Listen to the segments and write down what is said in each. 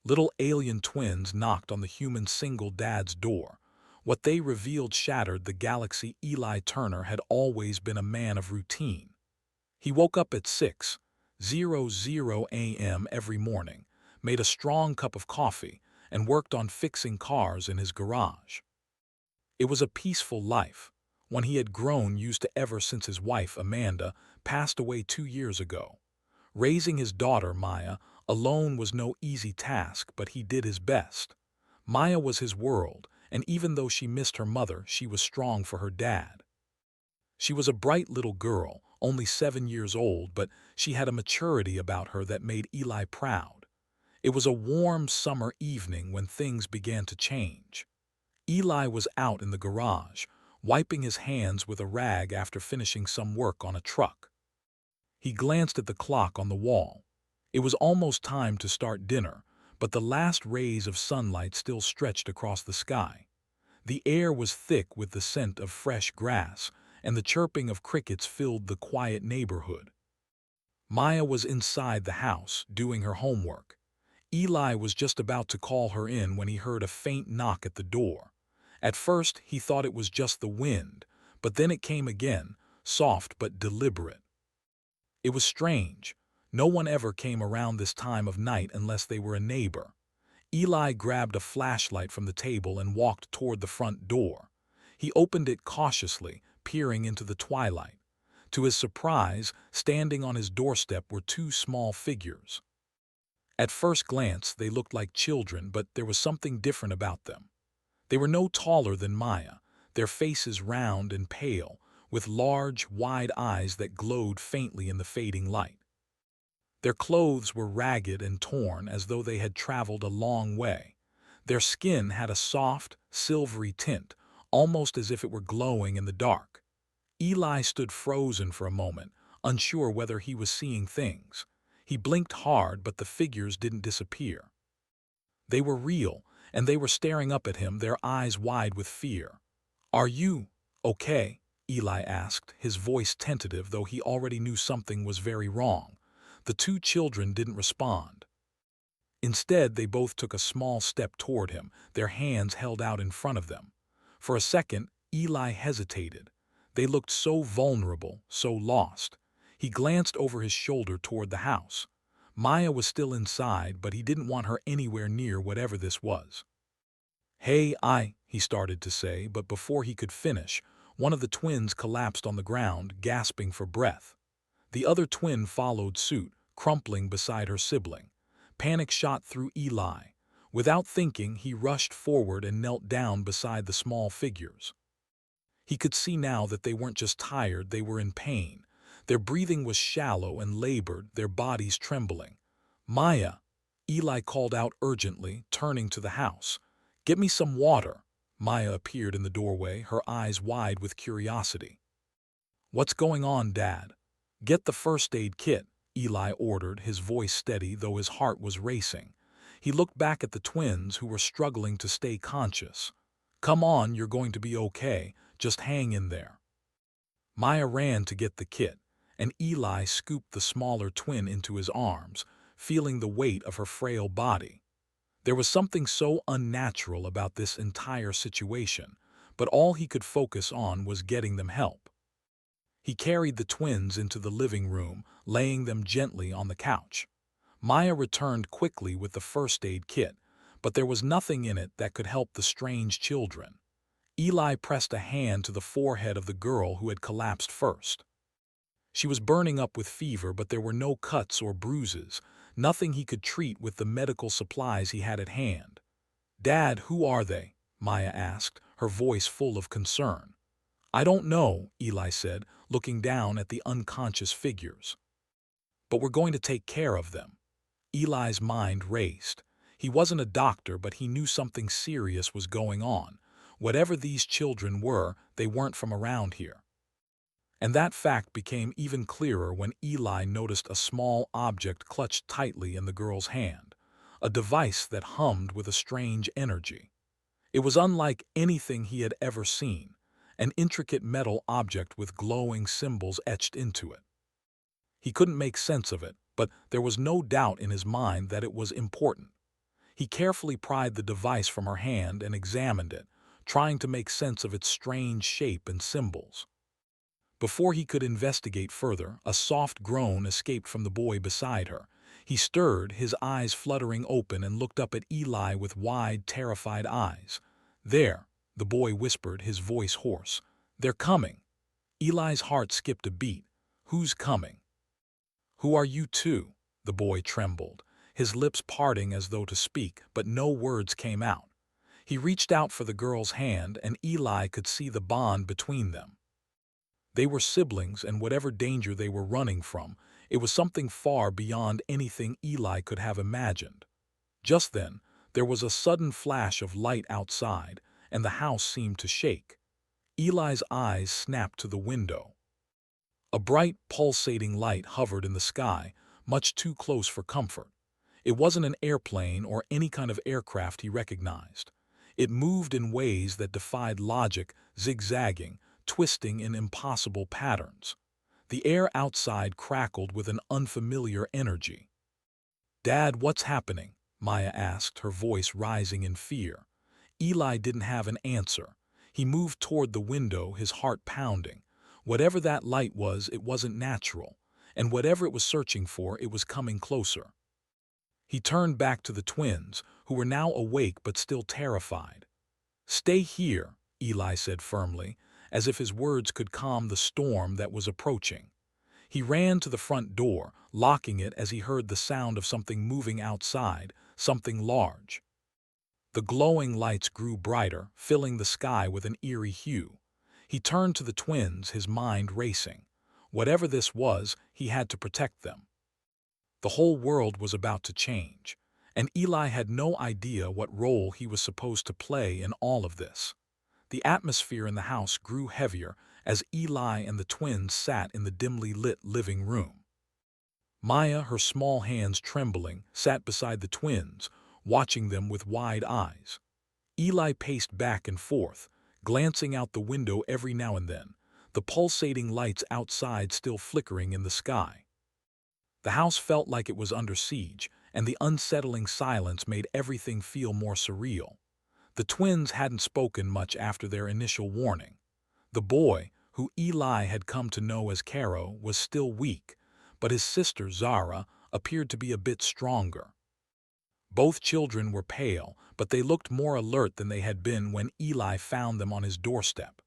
Little alien twins knocked on the human single dad's door. What they revealed shattered the galaxy. Eli Turner had always been a man of routine. He woke up at 6:00 a.m. every morning, made a strong cup of coffee, and worked on fixing cars in his garage. It was a peaceful life, one he had grown used to ever since his wife, Amanda, passed away 2 years ago. Raising his daughter, Maya, alone was no easy task, but he did his best. Maya was his world, and even though she missed her mother, she was strong for her dad. She was a bright little girl, only 7 years old, but she had a maturity about her that made Eli proud. It was a warm summer evening when things began to change. Eli was out in the garage, wiping his hands with a rag after finishing some work on a truck. He glanced at the clock on the wall. It was almost time to start dinner, but the last rays of sunlight still stretched across the sky. The air was thick with the scent of fresh grass, and the chirping of crickets filled the quiet neighborhood. Maya was inside the house, doing her homework. Eli was just about to call her in when he heard a faint knock at the door. At first, he thought it was just the wind, but then it came again, soft but deliberate. It was strange. No one ever came around this time of night unless they were a neighbor. Eli grabbed a flashlight from the table and walked toward the front door. He opened it cautiously, peering into the twilight. To his surprise, standing on his doorstep were two small figures. At first glance, they looked like children, but there was something different about them. They were no taller than Maya, their faces round and pale, with large, wide eyes that glowed faintly in the fading light. Their clothes were ragged and torn as though they had traveled a long way. Their skin had a soft, silvery tint, almost as if it were glowing in the dark. Eli stood frozen for a moment, unsure whether he was seeing things. He blinked hard, but the figures didn't disappear. They were real, and they were staring up at him, their eyes wide with fear. "Are you okay?" Eli asked, his voice tentative, though he already knew something was very wrong. The two children didn't respond. Instead, they both took a small step toward him, their hands held out in front of them. For a second, Eli hesitated. They looked so vulnerable, so lost. He glanced over his shoulder toward the house. Maya was still inside, but he didn't want her anywhere near whatever this was. "Hey, he started to say, but before he could finish, one of the twins collapsed on the ground, gasping for breath. The other twin followed suit, crumpling beside her sibling. Panic shot through Eli. Without thinking, he rushed forward and knelt down beside the small figures. He could see now that they weren't just tired, they were in pain. Their breathing was shallow and labored, their bodies trembling. "Maya," Eli called out urgently, turning to the house. "Get me some water." Maya appeared in the doorway, her eyes wide with curiosity. "What's going on, Dad?" "Get the first aid kit," Eli ordered, his voice steady though his heart was racing. He looked back at the twins who were struggling to stay conscious. "Come on, you're going to be okay. Just hang in there." Maya ran to get the kit, and Eli scooped the smaller twin into his arms, feeling the weight of her frail body. There was something so unnatural about this entire situation, but all he could focus on was getting them help. He carried the twins into the living room, laying them gently on the couch. Maya returned quickly with the first aid kit, but there was nothing in it that could help the strange children. Eli pressed a hand to the forehead of the girl who had collapsed first. She was burning up with fever, but there were no cuts or bruises, nothing he could treat with the medical supplies he had at hand. "Dad, who are they?" Maya asked, her voice full of concern. "I don't know," Eli said, looking down at the unconscious figures. "But we're going to take care of them." Eli's mind raced. He wasn't a doctor, but he knew something serious was going on. Whatever these children were, they weren't from around here. And that fact became even clearer when Eli noticed a small object clutched tightly in the girl's hand, a device that hummed with a strange energy. It was unlike anything he had ever seen, an intricate metal object with glowing symbols etched into it. He couldn't make sense of it, but there was no doubt in his mind that it was important. He carefully pried the device from her hand and examined it, trying to make sense of its strange shape and symbols. Before he could investigate further, a soft groan escaped from the boy beside her. He stirred, his eyes fluttering open, and looked up at Eli with wide, terrified eyes. "There," the boy whispered, his voice hoarse. "They're coming." Eli's heart skipped a beat. "Who's coming?" "Who are you two?" The boy trembled, his lips parting as though to speak, but no words came out. He reached out for the girl's hand, and Eli could see the bond between them. They were siblings, and whatever danger they were running from, it was something far beyond anything Eli could have imagined. Just then, there was a sudden flash of light outside, and the house seemed to shake. Eli's eyes snapped to the window. A bright, pulsating light hovered in the sky, much too close for comfort. It wasn't an airplane or any kind of aircraft he recognized. It moved in ways that defied logic, zigzagging, twisting in impossible patterns. The air outside crackled with an unfamiliar energy. "Dad, what's happening?" Maya asked, her voice rising in fear. Eli didn't have an answer. He moved toward the window, his heart pounding. Whatever that light was, it wasn't natural, and whatever it was searching for, it was coming closer. He turned back to the twins, who were now awake but still terrified. "Stay here," Eli said firmly, as if his words could calm the storm that was approaching. He ran to the front door, locking it as he heard the sound of something moving outside, something large. The glowing lights grew brighter, filling the sky with an eerie hue. He turned to the twins, his mind racing. Whatever this was, he had to protect them. The whole world was about to change, and Eli had no idea what role he was supposed to play in all of this. The atmosphere in the house grew heavier as Eli and the twins sat in the dimly lit living room. Maya, her small hands trembling, sat beside the twins, watching them with wide eyes. Eli paced back and forth, glancing out the window every now and then, the pulsating lights outside still flickering in the sky. The house felt like it was under siege, and the unsettling silence made everything feel more surreal. The twins hadn't spoken much after their initial warning. The boy, who Eli had come to know as Caro, was still weak, but his sister, Zara, appeared to be a bit stronger. Both children were pale, but they looked more alert than they had been when Eli found them on his doorstep.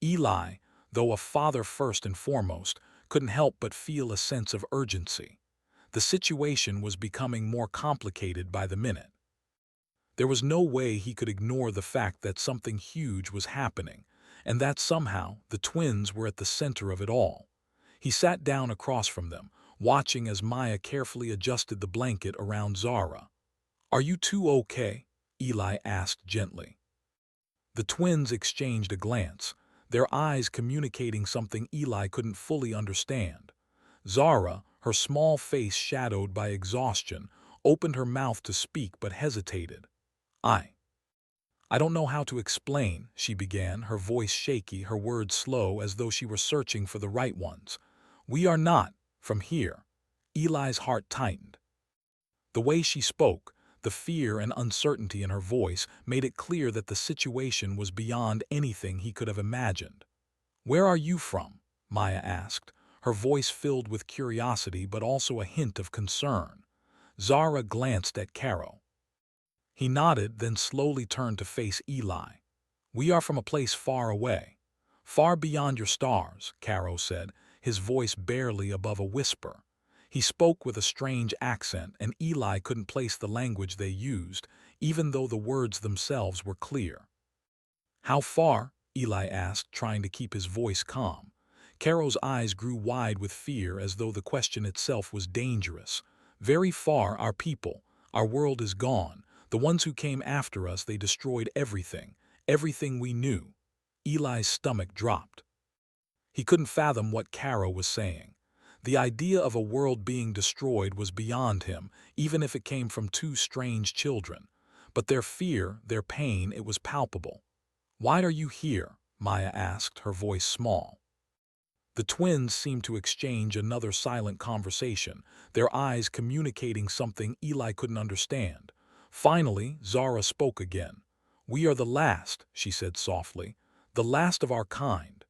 Eli, though a father first and foremost, couldn't help but feel a sense of urgency. The situation was becoming more complicated by the minute. There was no way he could ignore the fact that something huge was happening, and that somehow the twins were at the center of it all. He sat down across from them, watching as Maya carefully adjusted the blanket around Zara. "Are you two okay?" Eli asked gently. The twins exchanged a glance, their eyes communicating something Eli couldn't fully understand. Zara, her small face shadowed by exhaustion, opened her mouth to speak but hesitated. I don't know how to explain," she began, her voice shaky, her words slow as though she were searching for the right ones. "We are not from here." Eli's heart tightened. The way she spoke, the fear and uncertainty in her voice, made it clear that the situation was beyond anything he could have imagined. "Where are you from?" Maya asked, her voice filled with curiosity but also a hint of concern. Zara glanced at Caro. He nodded, then slowly turned to face Eli. "We are from a place far away. Far beyond your stars," Caro said, his voice barely above a whisper. He spoke with a strange accent, and Eli couldn't place the language they used, even though the words themselves were clear. "How far?" Eli asked, trying to keep his voice calm. Caro's eyes grew wide with fear, as though the question itself was dangerous. "Very far, our people. Our world is gone. The ones who came after us, they destroyed everything. Everything we knew." Eli's stomach dropped. He couldn't fathom what Caro was saying. The idea of a world being destroyed was beyond him, even if it came from two strange children. But their fear, their pain, it was palpable. "Why are you here?" Maya asked, her voice small. The twins seemed to exchange another silent conversation, their eyes communicating something Eli couldn't understand. Finally, Zara spoke again. "We are the last," she said softly, "the last of our kind."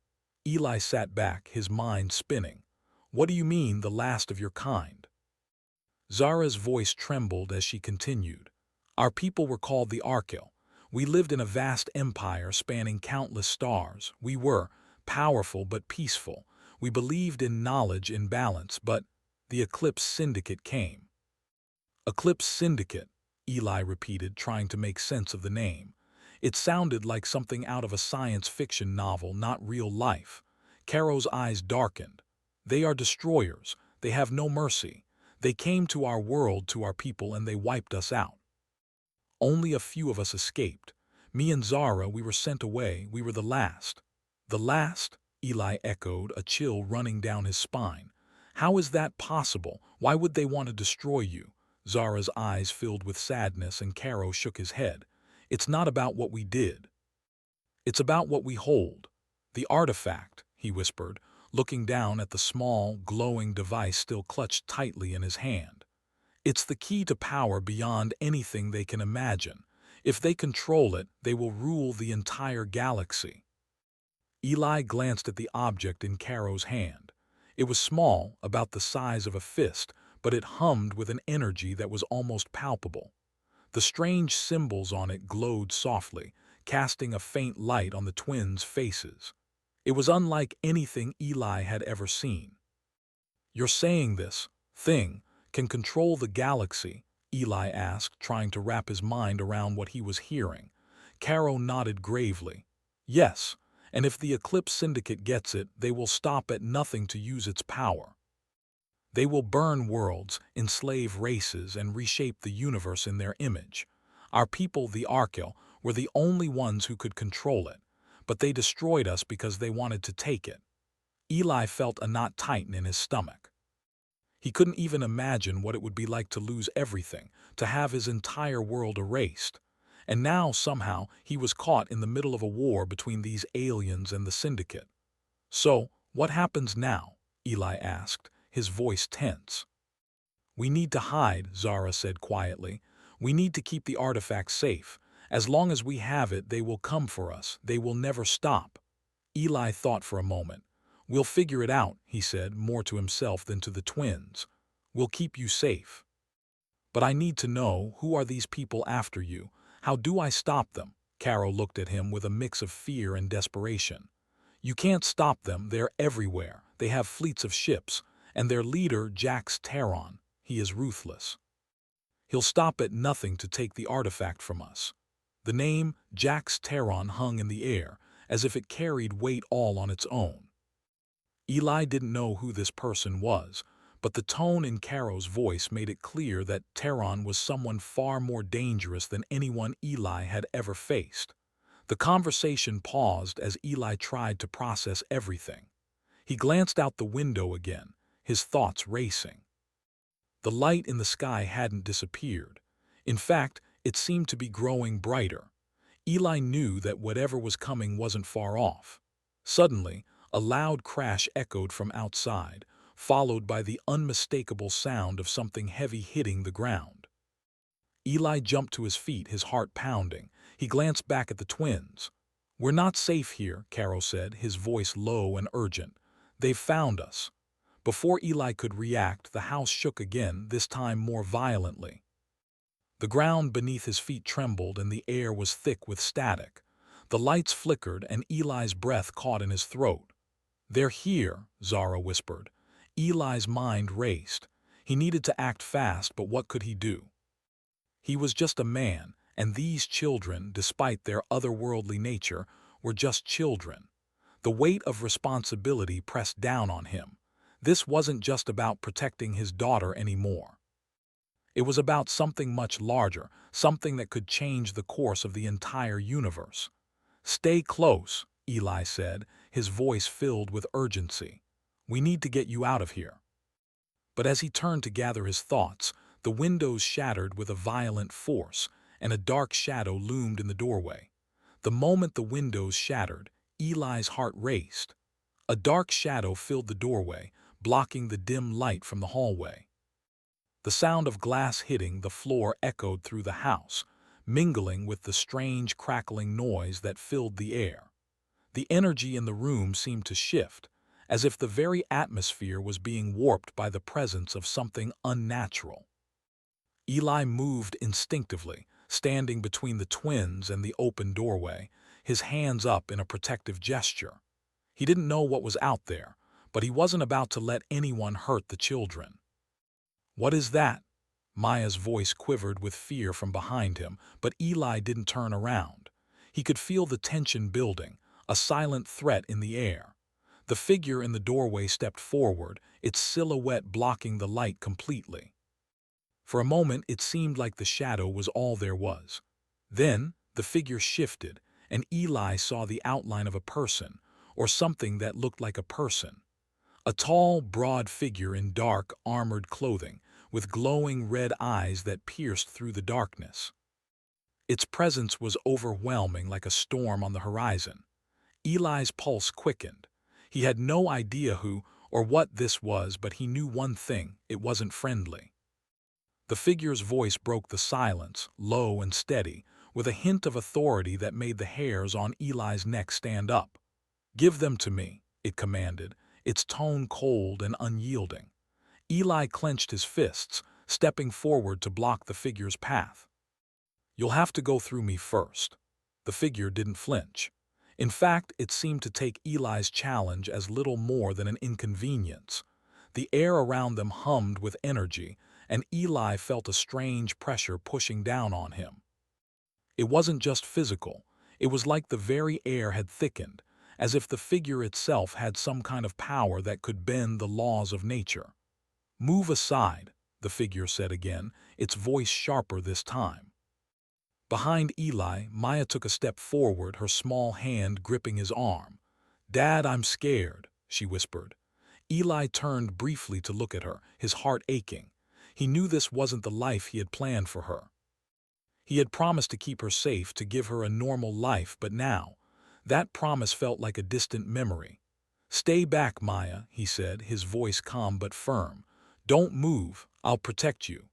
Eli sat back, his mind spinning. "What do you mean, the last of your kind?" Zara's voice trembled as she continued. "Our people were called the Orcs. We lived in a vast empire spanning countless stars. We were powerful but peaceful. We believed in knowledge in balance, but the Eclipse Syndicate came." "Eclipse Syndicate," Eli repeated, trying to make sense of the name. It sounded like something out of a science fiction novel, not real life. Caro's eyes darkened. "They are destroyers. They have no mercy. They came to our world, to our people, and they wiped us out. Only a few of us escaped. Me and Zara, we were sent away. We were the last." "The last?" Eli echoed, a chill running down his spine. "How is that possible? Why would they want to destroy you?" Zara's eyes filled with sadness, and Caro shook his head. "It's not about what we did. It's about what we hold. The artifact," he whispered, looking down at the small, glowing device still clutched tightly in his hand. "It's the key to power beyond anything they can imagine. If they control it, they will rule the entire galaxy." Eli glanced at the object in Caro's hand. It was small, about the size of a fist, but it hummed with an energy that was almost palpable. The strange symbols on it glowed softly, casting a faint light on the twins' faces. It was unlike anything Eli had ever seen. "You're saying this thing can control the galaxy?" Eli asked, trying to wrap his mind around what he was hearing. Caro nodded gravely. "Yes, and if the Eclipse Syndicate gets it, they will stop at nothing to use its power. They will burn worlds, enslave races, and reshape the universe in their image. Our people, the Orcs, were the only ones who could control it, but they destroyed us because they wanted to take it." Eli felt a knot tighten in his stomach. He couldn't even imagine what it would be like to lose everything, to have his entire world erased. And now, somehow, he was caught in the middle of a war between these aliens and the Syndicate. "So, what happens now?" Eli asked, his voice tense. "We need to hide," Zara said quietly. "We need to keep the artifact safe. As long as we have it, they will come for us. They will never stop." Eli thought for a moment. "We'll figure it out," he said, more to himself than to the twins. "We'll keep you safe. But I need to know, who are these people after you? How do I stop them?" Caro looked at him with a mix of fear and desperation. "You can't stop them. They're everywhere. They have fleets of ships. And their leader, Jax Terron, he is ruthless. He'll stop at nothing to take the artifact from us." The name Jax Terron hung in the air, as if it carried weight all on its own. Eli didn't know who this person was, but the tone in Caro's voice made it clear that Terron was someone far more dangerous than anyone Eli had ever faced. The conversation paused as Eli tried to process everything. He glanced out the window again, his thoughts racing. The light in the sky hadn't disappeared. In fact, it seemed to be growing brighter. Eli knew that whatever was coming wasn't far off. Suddenly, a loud crash echoed from outside, followed by the unmistakable sound of something heavy hitting the ground. Eli jumped to his feet, his heart pounding. He glanced back at the twins. "We're not safe here," Caro said, his voice low and urgent. "They've found us." Before Eli could react, the house shook again, this time more violently. The ground beneath his feet trembled and the air was thick with static. The lights flickered and Eli's breath caught in his throat. "They're here," Zara whispered. Eli's mind raced. He needed to act fast, but what could he do? He was just a man, and these children, despite their otherworldly nature, were just children. The weight of responsibility pressed down on him. This wasn't just about protecting his daughter anymore. It was about something much larger, something that could change the course of the entire universe. "Stay close," Eli said, his voice filled with urgency. "We need to get you out of here." But as he turned to gather his thoughts, the windows shattered with a violent force, and a dark shadow loomed in the doorway. The moment the windows shattered, Eli's heart raced. A dark shadow filled the doorway, blocking the dim light from the hallway. The sound of glass hitting the floor echoed through the house, mingling with the strange crackling noise that filled the air. The energy in the room seemed to shift, as if the very atmosphere was being warped by the presence of something unnatural. Eli moved instinctively, standing between the twins and the open doorway, his hands up in a protective gesture. He didn't know what was out there, but he wasn't about to let anyone hurt the children. "What is that?" Maya's voice quivered with fear from behind him, but Eli didn't turn around. He could feel the tension building, a silent threat in the air. The figure in the doorway stepped forward, its silhouette blocking the light completely. For a moment it seemed like the shadow was all there was. Then the figure shifted, and Eli saw the outline of a person, or something that looked like a person. A tall, broad figure in dark, armored clothing, with glowing red eyes that pierced through the darkness. Its presence was overwhelming, like a storm on the horizon. Eli's pulse quickened. He had no idea who or what this was, but he knew one thing: it wasn't friendly. The figure's voice broke the silence, low and steady, with a hint of authority that made the hairs on Eli's neck stand up. "Give them to me," it commanded, its tone cold and unyielding. Eli clenched his fists, stepping forward to block the figure's path. "You'll have to go through me first." The figure didn't flinch. In fact, it seemed to take Eli's challenge as little more than an inconvenience. The air around them hummed with energy, and Eli felt a strange pressure pushing down on him. It wasn't just physical. It was like the very air had thickened, as if the figure itself had some kind of power that could bend the laws of nature. "Move aside," the figure said again, its voice sharper this time. Behind Eli, Maya took a step forward, her small hand gripping his arm. "Dad, I'm scared," she whispered. Eli turned briefly to look at her, his heart aching. He knew this wasn't the life he had planned for her. He had promised to keep her safe, to give her a normal life, but now, that promise felt like a distant memory. "Stay back, Maya," he said, his voice calm but firm. "Don't move, I'll protect you."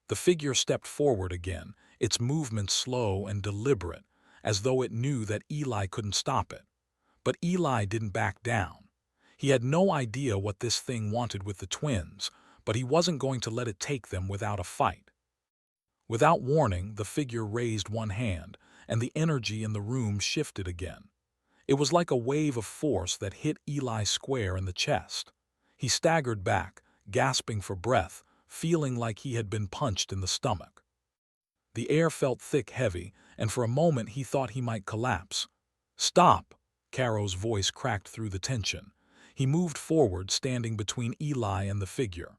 The figure stepped forward again, its movements slow and deliberate, as though it knew that Eli couldn't stop it. But Eli didn't back down. He had no idea what this thing wanted with the twins, but he wasn't going to let it take them without a fight. Without warning, the figure raised one hand, and the energy in the room shifted again. It was like a wave of force that hit Eli square in the chest. He staggered back, gasping for breath, feeling like he had been punched in the stomach. The air felt thick, heavy, and for a moment he thought he might collapse. "Stop!" Caro's voice cracked through the tension. He moved forward, standing between Eli and the figure.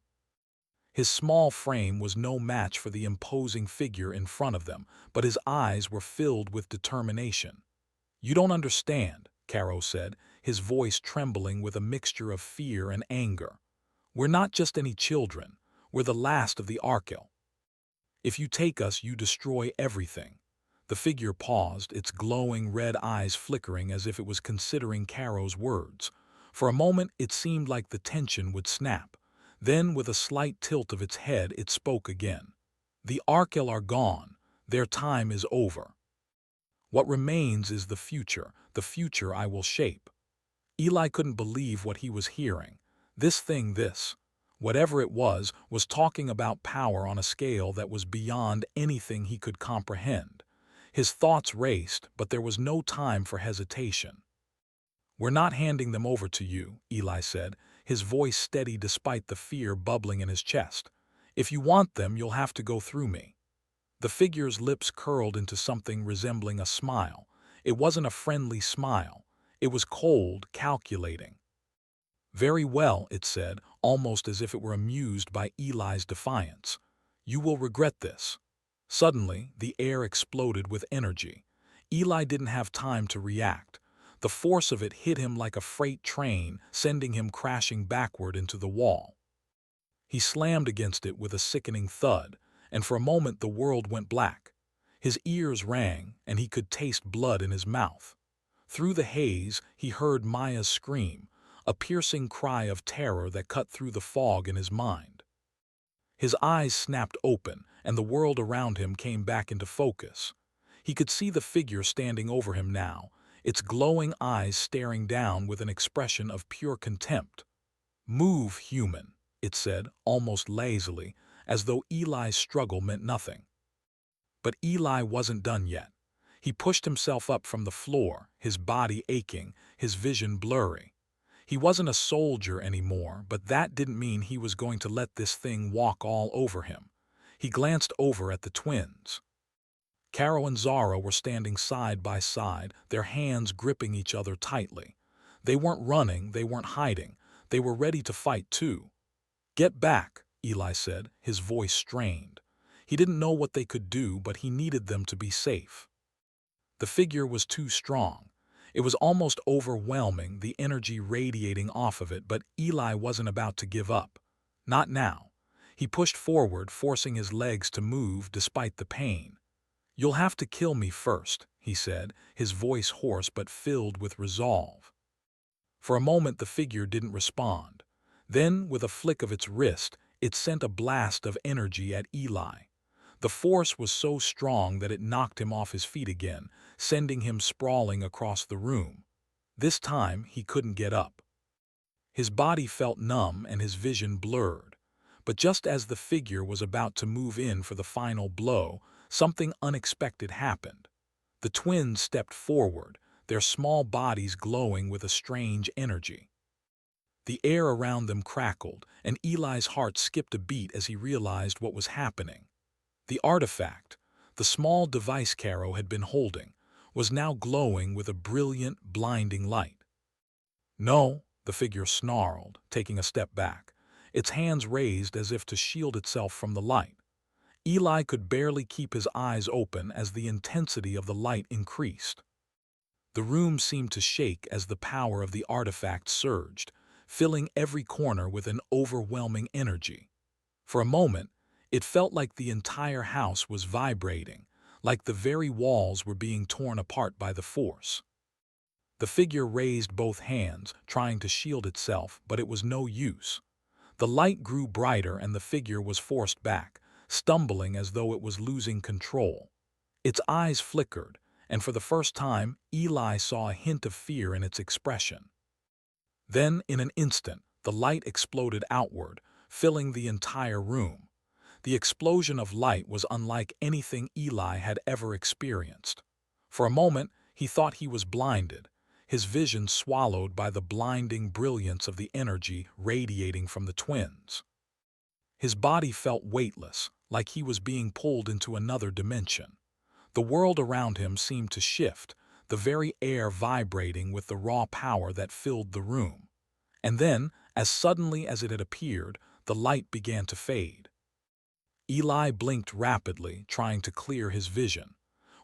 His small frame was no match for the imposing figure in front of them, but his eyes were filled with determination. "You don't understand," Caro said, his voice trembling with a mixture of fear and anger. "We're not just any children. We're the last of the Arkel. If you take us, you destroy everything." The figure paused, its glowing red eyes flickering as if it was considering Caro's words. For a moment it seemed like the tension would snap. Then, with a slight tilt of its head, it spoke again. "The Arkel are gone. Their time is over. What remains is the future I will shape." Eli couldn't believe what he was hearing. This thing, whatever it was talking about power on a scale that was beyond anything he could comprehend. His thoughts raced, but there was no time for hesitation. "We're not handing them over to you," Eli said, his voice steady despite the fear bubbling in his chest. "If you want them, you'll have to go through me." The figure's lips curled into something resembling a smile. It wasn't a friendly smile. It was cold, calculating. "Very well," it said, almost as if it were amused by Eli's defiance. "You will regret this." Suddenly, the air exploded with energy. Eli didn't have time to react. The force of it hit him like a freight train, sending him crashing backward into the wall. He slammed against it with a sickening thud, and for a moment the world went black. His ears rang, and he could taste blood in his mouth. Through the haze, he heard Maya's scream, a piercing cry of terror that cut through the fog in his mind. His eyes snapped open, and the world around him came back into focus. He could see the figure standing over him now, its glowing eyes staring down with an expression of pure contempt. "Move, human," it said, almost lazily, as though Eli's struggle meant nothing. But Eli wasn't done yet. He pushed himself up from the floor, his body aching, his vision blurry. He wasn't a soldier anymore, but that didn't mean he was going to let this thing walk all over him. He glanced over at the twins. Caro and Zara were standing side by side, their hands gripping each other tightly. They weren't running, they weren't hiding. They were ready to fight too. "Get back," Eli said, his voice strained. He didn't know what they could do, but he needed them to be safe. The figure was too strong. It was almost overwhelming, the energy radiating off of it, but Eli wasn't about to give up. Not now. He pushed forward, forcing his legs to move despite the pain. "You'll have to kill me first," he said, his voice hoarse but filled with resolve. For a moment the figure didn't respond. Then, with a flick of its wrist, it sent a blast of energy at Eli. The force was so strong that it knocked him off his feet again, sending him sprawling across the room. This time he couldn't get up. His body felt numb and his vision blurred. But just as the figure was about to move in for the final blow, something unexpected happened. The twins stepped forward, their small bodies glowing with a strange energy. The air around them crackled, and Eli's heart skipped a beat as he realized what was happening. The artifact, the small device Caro had been holding, was now glowing with a brilliant, blinding light. "No," the figure snarled, taking a step back, its hands raised as if to shield itself from the light. Eli could barely keep his eyes open as the intensity of the light increased. The room seemed to shake as the power of the artifact surged, filling every corner with an overwhelming energy. For a moment, it felt like the entire house was vibrating, like the very walls were being torn apart by the force. The figure raised both hands, trying to shield itself, but it was no use. The light grew brighter and the figure was forced back, stumbling as though it was losing control. Its eyes flickered, and for the first time, Eli saw a hint of fear in its expression. Then, in an instant, the light exploded outward, filling the entire room. The explosion of light was unlike anything Eli had ever experienced. For a moment, he thought he was blinded, his vision swallowed by the blinding brilliance of the energy radiating from the twins. His body felt weightless, like he was being pulled into another dimension. The world around him seemed to shift, the very air vibrating with the raw power that filled the room. And then, as suddenly as it had appeared, the light began to fade. Eli blinked rapidly, trying to clear his vision.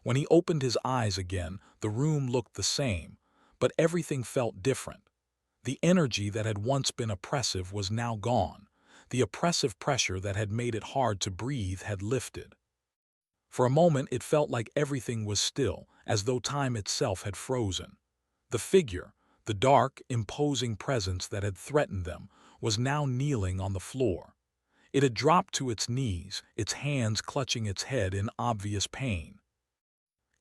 When he opened his eyes again, the room looked the same, but everything felt different. The energy that had once been oppressive was now gone. The oppressive pressure that had made it hard to breathe had lifted. For a moment it felt like everything was still, as though time itself had frozen. The figure, the dark, imposing presence that had threatened them, was now kneeling on the floor. It had dropped to its knees, its hands clutching its head in obvious pain.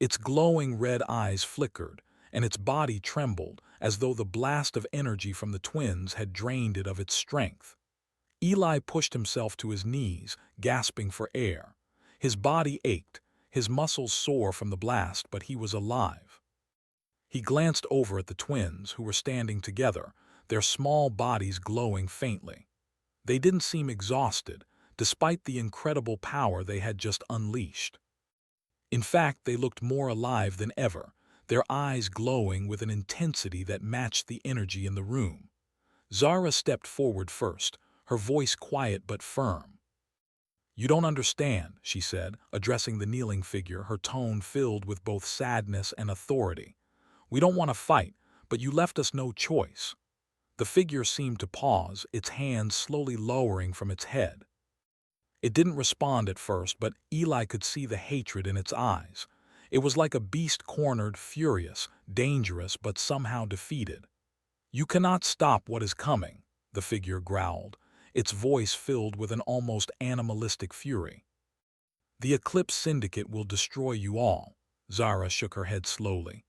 Its glowing red eyes flickered, and its body trembled as though the blast of energy from the twins had drained it of its strength. Eli pushed himself to his knees, gasping for air. His body ached, his muscles sore from the blast, but he was alive. He glanced over at the twins, who were standing together, their small bodies glowing faintly. They didn't seem exhausted, despite the incredible power they had just unleashed. In fact, they looked more alive than ever, their eyes glowing with an intensity that matched the energy in the room. Zara stepped forward first, her voice quiet but firm. "You don't understand," she said, addressing the kneeling figure, her tone filled with both sadness and authority. "We don't want to fight, but you left us no choice." The figure seemed to pause, its hands slowly lowering from its head. It didn't respond at first, but Eli could see the hatred in its eyes. It was like a beast cornered, furious, dangerous, but somehow defeated. "You cannot stop what is coming," the figure growled, its voice filled with an almost animalistic fury. "The Eclipse Syndicate will destroy you all." Zara shook her head slowly.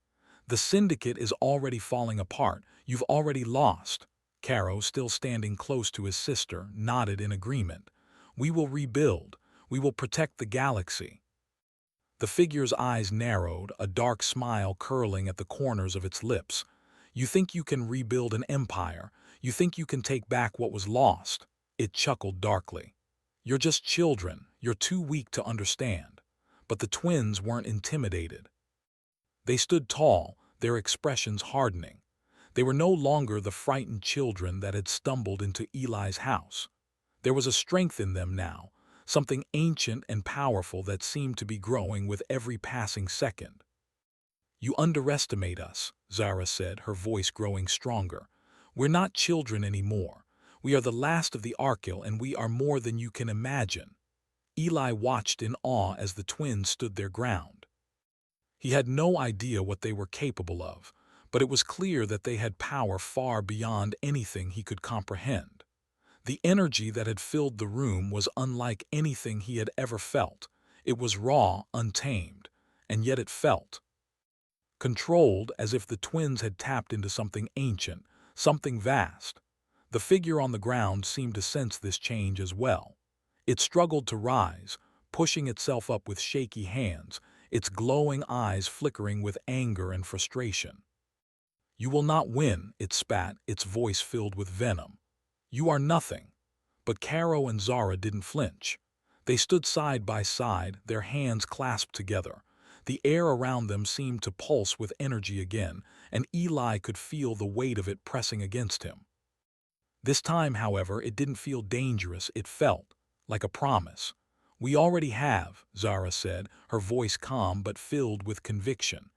"The Syndicate is already falling apart. You've already lost." Caro, still standing close to his sister, nodded in agreement. "We will rebuild. We will protect the galaxy." The figure's eyes narrowed, a dark smile curling at the corners of its lips. "You think you can rebuild an empire? You think you can take back what was lost?" It chuckled darkly. "You're just children. You're too weak to understand." But the twins weren't intimidated. They stood tall, their expressions hardening. They were no longer the frightened children that had stumbled into Eli's house. There was a strength in them now, something ancient and powerful that seemed to be growing with every passing second. "You underestimate us," Zara said, her voice growing stronger. "We're not children anymore. We are the last of the Arkil, and we are more than you can imagine." Eli watched in awe as the twins stood their ground. He had no idea what they were capable of, but it was clear that they had power far beyond anything he could comprehend. The energy that had filled the room was unlike anything he had ever felt. It was raw, untamed, and yet it felt controlled, as if the twins had tapped into something ancient, something vast. The figure on the ground seemed to sense this change as well. It struggled to rise, pushing itself up with shaky hands, its glowing eyes flickering with anger and frustration. "You will not win," it spat, its voice filled with venom. "You are nothing." But Caro and Zara didn't flinch. They stood side by side, their hands clasped together. The air around them seemed to pulse with energy again, and Eli could feel the weight of it pressing against him. This time, however, it didn't feel dangerous, it felt like a promise. "We already have," Zara said, her voice calm but filled with conviction.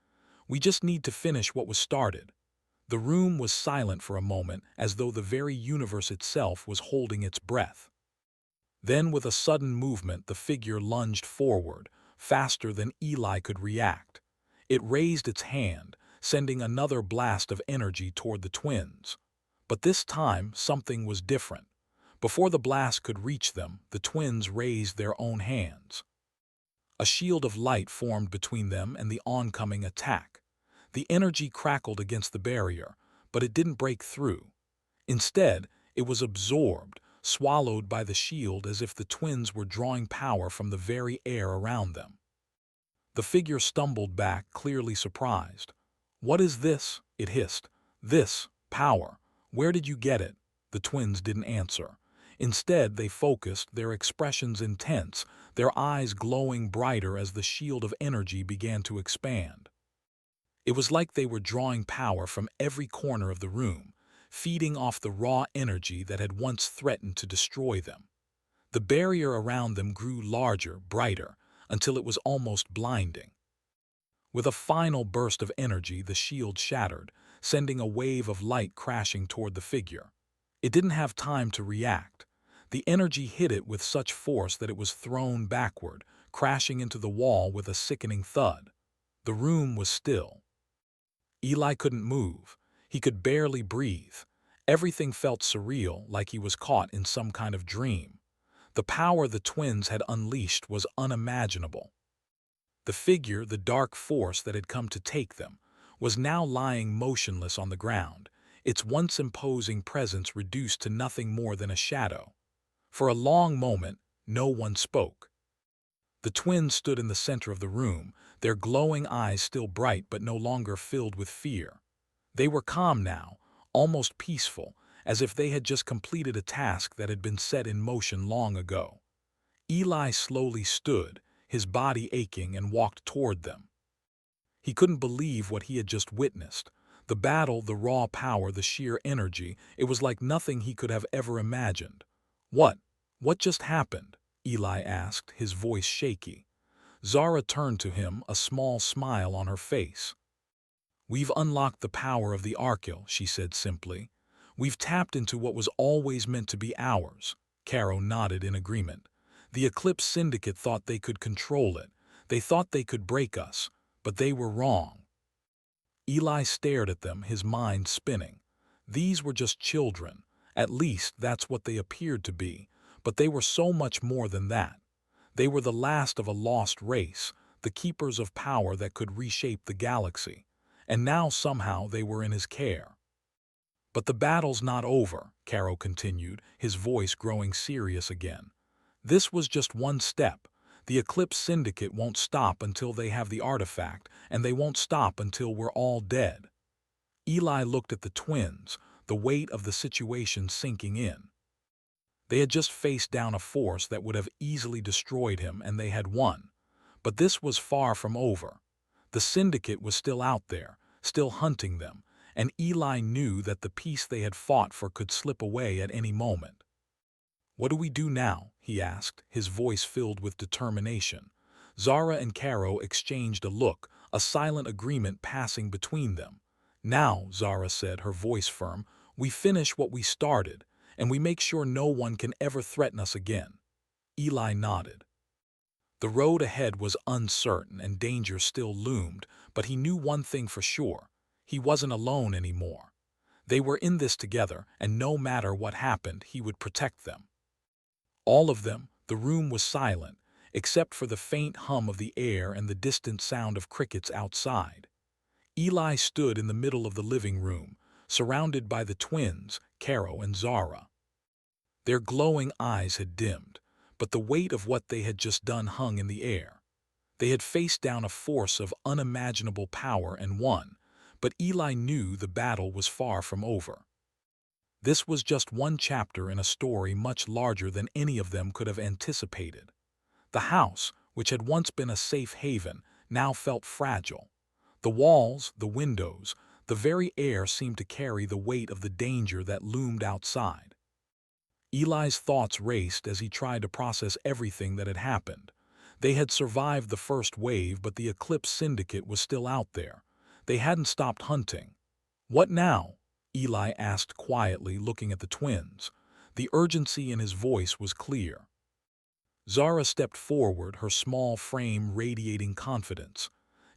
"We just need to finish what was started." The room was silent for a moment, as though the very universe itself was holding its breath. Then, with a sudden movement, the figure lunged forward, faster than Eli could react. It raised its hand, sending another blast of energy toward the twins. But this time, something was different. Before the blast could reach them, the twins raised their own hands. A shield of light formed between them and the oncoming attack. The energy crackled against the barrier, but it didn't break through. Instead, it was absorbed, swallowed by the shield as if the twins were drawing power from the very air around them. The figure stumbled back, clearly surprised. "What is this?" it hissed. "This power. Where did you get it?" The twins didn't answer. Instead, they focused, their expressions intense, their eyes glowing brighter as the shield of energy began to expand. It was like they were drawing power from every corner of the room, feeding off the raw energy that had once threatened to destroy them. The barrier around them grew larger, brighter, until it was almost blinding. With a final burst of energy, the shield shattered, sending a wave of light crashing toward the figure. It didn't have time to react. The energy hit it with such force that it was thrown backward, crashing into the wall with a sickening thud. The room was still. Eli couldn't move. He could barely breathe. Everything felt surreal, like he was caught in some kind of dream. The power the twins had unleashed was unimaginable. The figure, the dark force that had come to take them, was now lying motionless on the ground, its once imposing presence reduced to nothing more than a shadow. For a long moment, no one spoke. The twins stood in the center of the room, their glowing eyes still bright but no longer filled with fear. They were calm now, almost peaceful, as if they had just completed a task that had been set in motion long ago. Eli slowly stood, his body aching, and walked toward them. He couldn't believe what he had just witnessed. The battle, the raw power, the sheer energy, it was like nothing he could have ever imagined. What just happened?" Eli asked, his voice shaky. Zara turned to him, a small smile on her face. "We've unlocked the power of the Arkil," she said simply. "We've tapped into what was always meant to be ours." Caro nodded in agreement. "The Eclipse Syndicate thought they could control it. They thought they could break us, but they were wrong." Eli stared at them, his mind spinning. These were just children, At least that's what they appeared to be, but they were so much more than that. They were the last of a lost race, the keepers of power that could reshape the galaxy, and now somehow they were in his care. But the battle's not over, Caro continued, his voice growing serious again. This was just one step. The Eclipse Syndicate won't stop until they have the artifact, and they won't stop until we're all dead. Eli looked at the twins, the weight of the situation sinking in. They had just faced down a force that would have easily destroyed him, and they had won. But this was far from over. The Syndicate was still out there, still hunting them, and Eli knew that the peace they had fought for could slip away at any moment. "What do we do now?" he asked, his voice filled with determination. Zara and Caro exchanged a look, a silent agreement passing between them. "Now," Zara said, her voice firm, "we finish what we started, and we make sure no one can ever threaten us again." Eli nodded. The road ahead was uncertain and danger still loomed, but he knew one thing for sure. He wasn't alone anymore. They were in this together, and no matter what happened, he would protect them. All of them. The room was silent, except for the faint hum of the air and the distant sound of crickets outside. Eli stood in the middle of the living room, surrounded by the twins, Caro and Zara. Their glowing eyes had dimmed, but the weight of what they had just done hung in the air. They had faced down a force of unimaginable power and won, but Eli knew the battle was far from over. This was just one chapter in a story much larger than any of them could have anticipated. The house, which had once been a safe haven, now felt fragile. The walls, the windows, the very air seemed to carry the weight of the danger that loomed outside. Eli's thoughts raced as he tried to process everything that had happened. They had survived the first wave, but the Eclipse Syndicate was still out there. They hadn't stopped hunting. "What now?" Eli asked quietly, looking at the twins. The urgency in his voice was clear. Zara stepped forward, her small frame radiating confidence.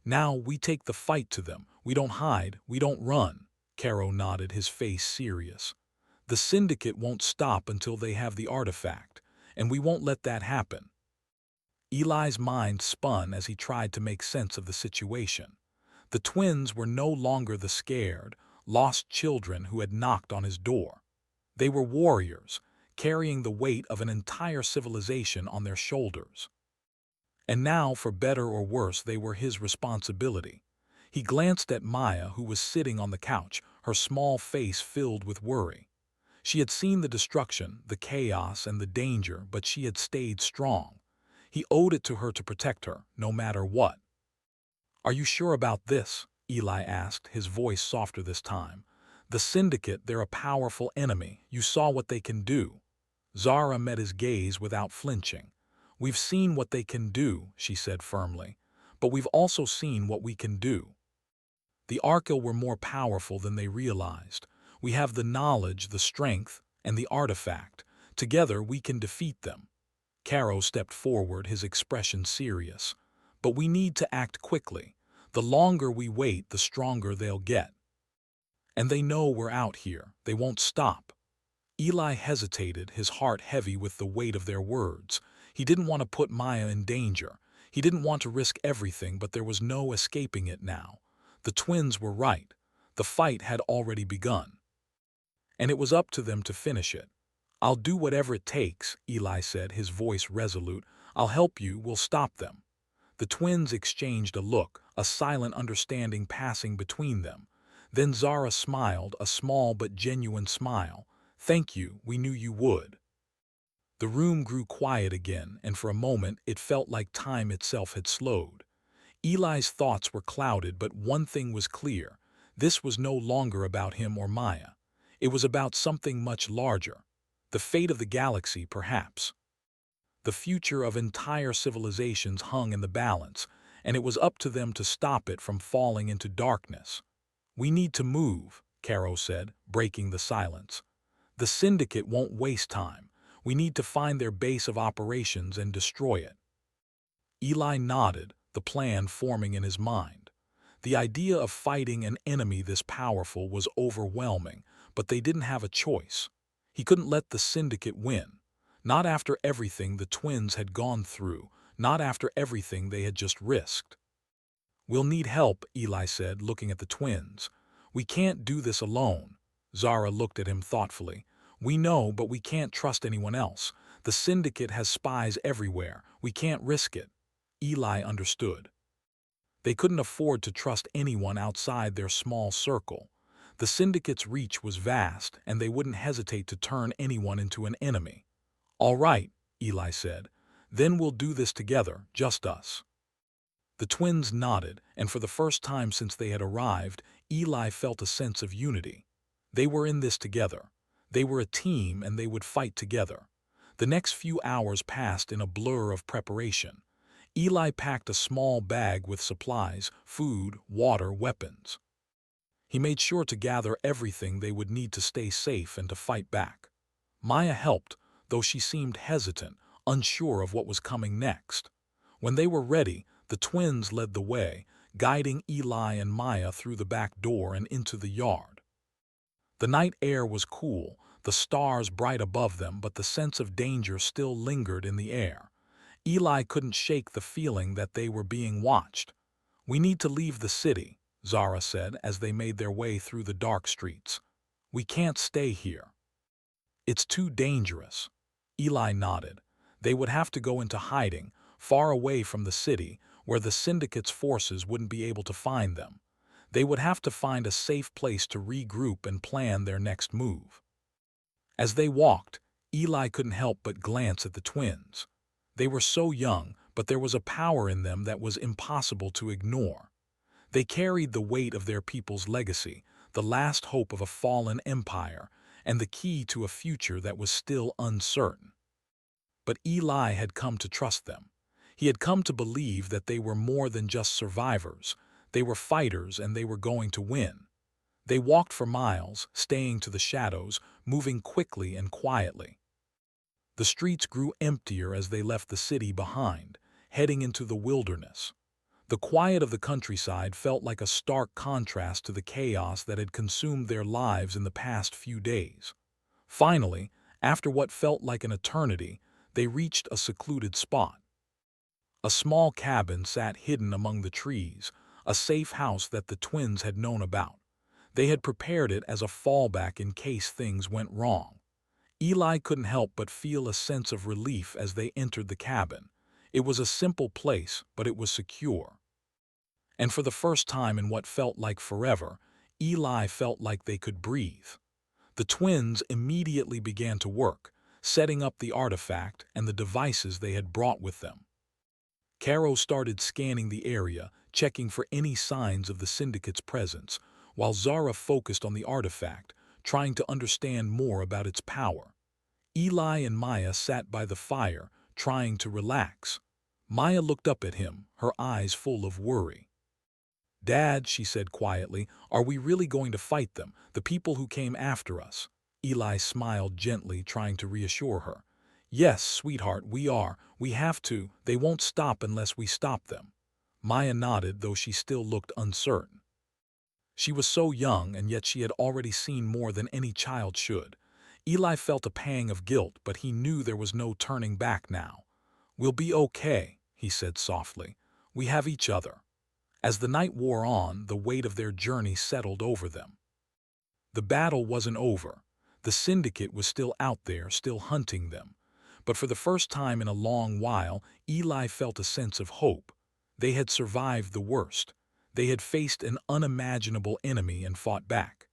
"Now we take the fight to them. We don't hide, we don't run." Caro nodded, his face serious. "The Syndicate won't stop until they have the artifact, and we won't let that happen." Eli's mind spun as he tried to make sense of the situation. The twins were no longer the scared, lost children who had knocked on his door. They were warriors, carrying the weight of an entire civilization on their shoulders. And now, for better or worse, they were his responsibility. He glanced at Maya, who was sitting on the couch, her small face filled with worry. She had seen the destruction, the chaos, and the danger, but she had stayed strong. He owed it to her to protect her, no matter what. "Are you sure about this?" Eli asked, his voice softer this time. "The Syndicate, they're a powerful enemy. You saw what they can do." Zara met his gaze without flinching. "We've seen what they can do," she said firmly, "but we've also seen what we can do. The Arkel were more powerful than they realized. We have the knowledge, the strength, and the artifact. Together we can defeat them." Caro stepped forward, his expression serious. "But we need to act quickly. The longer we wait, the stronger they'll get. And they know we're out here. They won't stop." Eli hesitated, his heart heavy with the weight of their words. He didn't want to put Maya in danger. He didn't want to risk everything, but there was no escaping it now. The twins were right. The fight had already begun. And it was up to them to finish it. "I'll do whatever it takes," Eli said, his voice resolute. "I'll help you, we'll stop them." The twins exchanged a look, a silent understanding passing between them. Then Zara smiled, a small but genuine smile. "Thank you, we knew you would." The room grew quiet again, and for a moment it felt like time itself had slowed. Eli's thoughts were clouded, but one thing was clear. This was no longer about him or Maya. It was about something much larger. The fate of the galaxy, perhaps. The future of entire civilizations hung in the balance, and it was up to them to stop it from falling into darkness. "We need to move," Caro said, breaking the silence. "The Syndicate won't waste time. We need to find their base of operations and destroy it." Eli nodded, the plan forming in his mind. The idea of fighting an enemy this powerful was overwhelming, but they didn't have a choice. He couldn't let the syndicate win. Not after everything the twins had gone through, not after everything they had just risked. "We'll need help," Eli said, looking at the twins. "We can't do this alone." Zara looked at him thoughtfully. "We know, but we can't trust anyone else. The syndicate has spies everywhere. We can't risk it." Eli understood. They couldn't afford to trust anyone outside their small circle. The syndicate's reach was vast, and they wouldn't hesitate to turn anyone into an enemy. "All right," Eli said. "Then we'll do this together, just us." The twins nodded, and for the first time since they had arrived, Eli felt a sense of unity. They were in this together. They were a team, and they would fight together. The next few hours passed in a blur of preparation. Eli packed a small bag with supplies, food, water, weapons. He made sure to gather everything they would need to stay safe and to fight back. Maya helped, though she seemed hesitant, unsure of what was coming next. When they were ready, the twins led the way, guiding Eli and Maya through the back door and into the yard. The night air was cool, the stars bright above them, but the sense of danger still lingered in the air. Eli couldn't shake the feeling that they were being watched. "We need to leave the city," Zara said as they made their way through the dark streets. "We can't stay here. It's too dangerous." Eli nodded. They would have to go into hiding, far away from the city, where the syndicate's forces wouldn't be able to find them. They would have to find a safe place to regroup and plan their next move. As they walked, Eli couldn't help but glance at the twins. They were so young, but there was a power in them that was impossible to ignore. They carried the weight of their people's legacy, the last hope of a fallen empire, and the key to a future that was still uncertain. But Eli had come to trust them. He had come to believe that they were more than just survivors. They were fighters, and they were going to win. They walked for miles, staying to the shadows, moving quickly and quietly. The streets grew emptier as they left the city behind, heading into the wilderness. The quiet of the countryside felt like a stark contrast to the chaos that had consumed their lives in the past few days. Finally, after what felt like an eternity, they reached a secluded spot. A small cabin sat hidden among the trees, a safe house that the twins had known about. They had prepared it as a fallback in case things went wrong. Eli couldn't help but feel a sense of relief as they entered the cabin. It was a simple place, but it was secure. And for the first time in what felt like forever, Eli felt like they could breathe. The twins immediately began to work, setting up the artifact and the devices they had brought with them. Caro started scanning the area, checking for any signs of the syndicate's presence, while Zara focused on the artifact, trying to understand more about its power. Eli and Maya sat by the fire, trying to relax. Maya looked up at him, her eyes full of worry. "Dad," she said quietly, "are we really going to fight them, the people who came after us?" Eli smiled gently, trying to reassure her. "Yes, sweetheart, we are. We have to. They won't stop unless we stop them." Maya nodded, though she still looked uncertain. She was so young, and yet she had already seen more than any child should. Eli felt a pang of guilt, but he knew there was no turning back now. "We'll be okay," he said softly. "We have each other." As the night wore on, the weight of their journey settled over them. The battle wasn't over. The syndicate was still out there, still hunting them. But for the first time in a long while, Eli felt a sense of hope. They had survived the worst. They had faced an unimaginable enemy and fought back.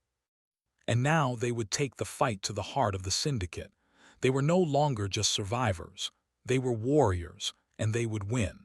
And now they would take the fight to the heart of the syndicate. They were no longer just survivors. They were warriors, and they would win.